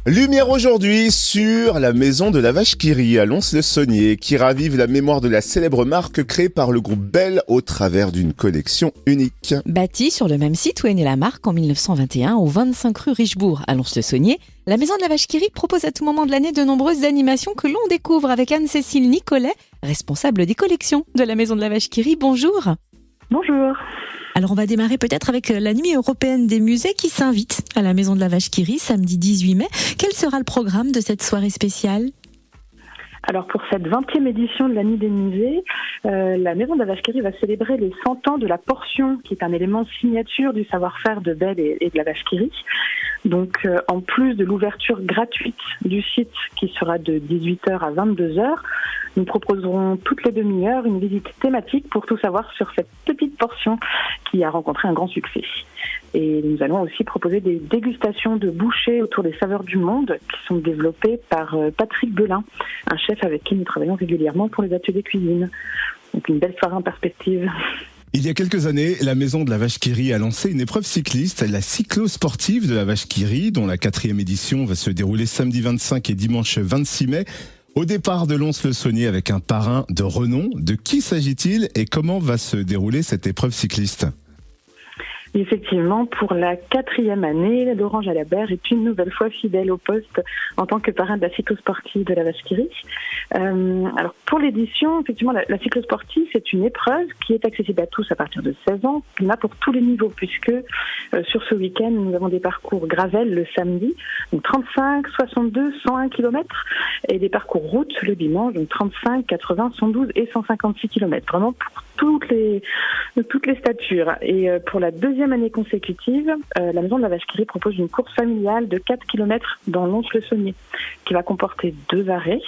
Lumière aujourd'hui sur la maison de la Vache qui rit à Lons-le-Saunier, qui ravive la mémoire de la célèbre marque créée par le groupe Bell au travers d'une collection unique. Bâtie sur le même site où est née la marque en 1921, au 25 rue Richebourg à Lons-le-Saunier, la maison de la Vache qui rit propose à tout moment de l'année de nombreuses animations que l'on découvre avec Anne-Cécile Nicolet, responsable des collections de la maison de la Vache qui rit. Bonjour. Bonjour. Alors on va démarrer peut-être avec la nuit européenne des musées qui s'invite à la maison de la Vache qui rit samedi 18 mai. Quel sera le programme de cette soirée spéciale ? Alors pour cette 20e édition de la Nuit des musées, la Maison de la Vache qui rit va célébrer les 100 ans de la portion, qui est un élément signature du savoir-faire de Bell et de la Vache qui rit. Donc en plus de l'ouverture gratuite du site qui sera de 18h à 22h, nous proposerons toutes les demi-heures une visite thématique pour tout savoir sur cette petite portion qui a rencontré un grand succès. Et nous allons aussi proposer des dégustations de bouchées autour des saveurs du monde qui sont développées par Patrick Belin, un chef avec qui nous travaillons régulièrement pour les ateliers cuisine. Donc une belle soirée en perspective. Il y a quelques années, la maison de la Vache qui rit a lancé une épreuve cycliste, la cyclo-sportive de la Vache qui rit, dont la 4e édition va se dérouler samedi 25 et dimanche 26 mai. Au départ de Lons-le-Saunier avec un parrain de renom. De qui s'agit-il et comment va se dérouler cette épreuve cycliste ? Effectivement, pour la 4e année, Laurent Jalabert est une nouvelle fois fidèle au poste en tant que parrain de la cyclosportive de la Vache qui rit. Alors pour l'édition, effectivement, la cyclosportive, c'est une épreuve qui est accessible à tous à partir de 16 ans, qui n'a pour tous les niveaux, puisque sur ce week-end, nous avons des parcours gravel le samedi, donc 35, 62, 101 km, et des parcours route le dimanche, donc 35, 80, 112 et 156 km, vraiment pour toutes les statures. Et pour la 2e année consécutive, la Maison de la Vache qui rit propose une course familiale de 4 km dans Lons-le-Saunier, qui va comporter 2 arrêts.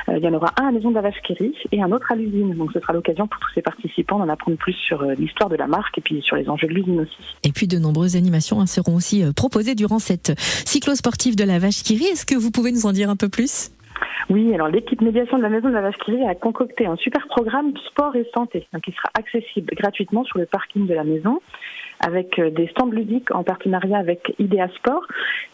Il y en aura un à la Maison de la Vache qui rit et un autre à l'usine. Donc ce sera l'occasion pour tous ces participants d'en apprendre plus sur l'histoire de la marque et puis sur les enjeux de l'usine aussi. Et puis de nombreuses animations seront aussi proposées durant cette cyclo-sportive de la Vache qui rit. Est-ce que vous pouvez nous en dire un peu plus ? Oui, alors l'équipe médiation de la Maison de la Vache qui rit a concocté un super programme sport et santé, donc il sera accessible gratuitement sur le parking de la maison, avec des stands ludiques en partenariat avec Idea Sport.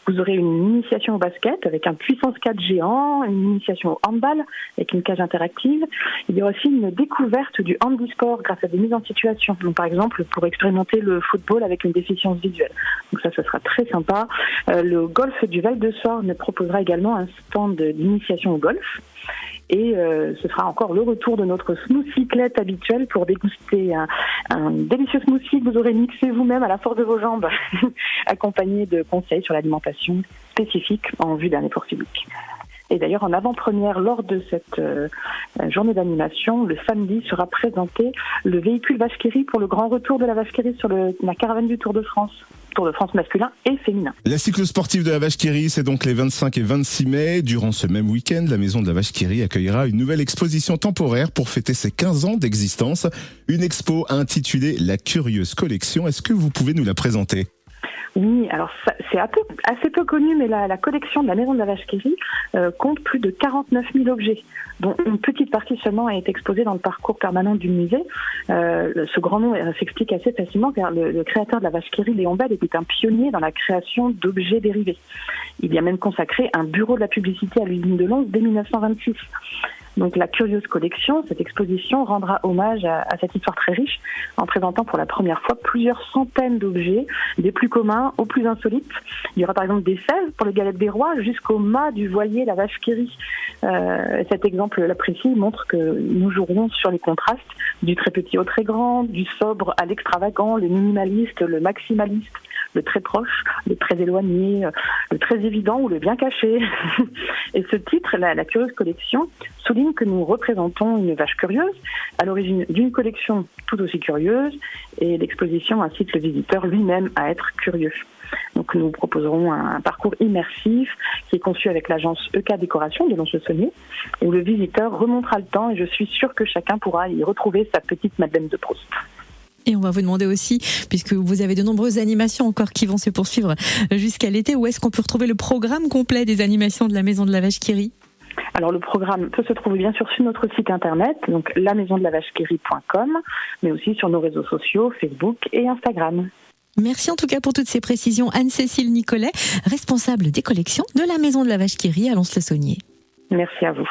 Vous aurez une initiation au basket avec un puissance 4 géant, une initiation au handball avec une cage interactive. Il y aura aussi une découverte du handisport grâce à des mises en situation. Donc, par exemple, pour expérimenter le football avec une déficience visuelle. Donc ça sera très sympa. Le golf du Val-de-Sorne proposera également un stand d'initiation au golf. Et ce sera encore le retour de notre smoothie-clette habituel pour déguster un délicieux smoothie que vous aurez mixé vous-même à la force de vos jambes, accompagné de conseils sur l'alimentation spécifique en vue d'un effort physique. Et d'ailleurs, en avant-première, lors de cette journée d'animation, le samedi sera présenté le véhicule Vache qui rit pour le grand retour de la Vache qui rit sur la caravane du Tour de France masculin et féminin. La cyclosportive de la Vache qui rit, c'est donc les 25 et 26 mai. Durant ce même week-end, la maison de la Vache qui rit accueillera une nouvelle exposition temporaire pour fêter ses 15 ans d'existence. Une expo intitulée La Curieuse Collection. Est-ce que vous pouvez nous la présenter ? Oui, alors c'est assez peu connu, mais la collection de la Maison de la Vache qui rit compte plus de 49 000 objets, dont une petite partie seulement est exposée dans le parcours permanent du musée. Ce grand nom s'explique assez facilement car le créateur de la Vache qui rit, Léon Bell, était un pionnier dans la création d'objets dérivés. Il y a même consacré un bureau de la publicité à l'usine de Lons dès 1926. Donc la Curieuse Collection, cette exposition rendra hommage à cette histoire très riche en présentant pour la première fois plusieurs centaines d'objets, des plus communs aux plus insolites. Il y aura par exemple des sèves pour les galettes des rois jusqu'au mât du voilier La Vache qui rit. Cet exemple précis montre que nous jouerons sur les contrastes du très petit au très grand, du sobre à l'extravagant, le minimaliste, le maximaliste, le très proche, le très éloigné, le très évident ou le bien caché. Et ce titre, la Curieuse Collection, souligne que nous représentons une vache curieuse, à l'origine d'une collection tout aussi curieuse, et l'exposition incite le visiteur lui-même à être curieux. Donc nous proposerons un parcours immersif qui est conçu avec l'agence EK Décoration de Lons-le-Saunier, où le visiteur remontera le temps et je suis sûre que chacun pourra y retrouver sa petite Madeleine de Proust. Et on va vous demander aussi, puisque vous avez de nombreuses animations encore qui vont se poursuivre jusqu'à l'été, où est-ce qu'on peut retrouver le programme complet des animations de la Maison de la Vache qui rit ? Alors le programme peut se trouver bien sûr sur notre site internet, donc lamaisondelavachequerie.com, mais aussi sur nos réseaux sociaux, Facebook et Instagram. Merci en tout cas pour toutes ces précisions. Anne-Cécile Nicolet, responsable des collections de la Maison de la Vache qui rit à Lons-le-Saunier. Merci à vous.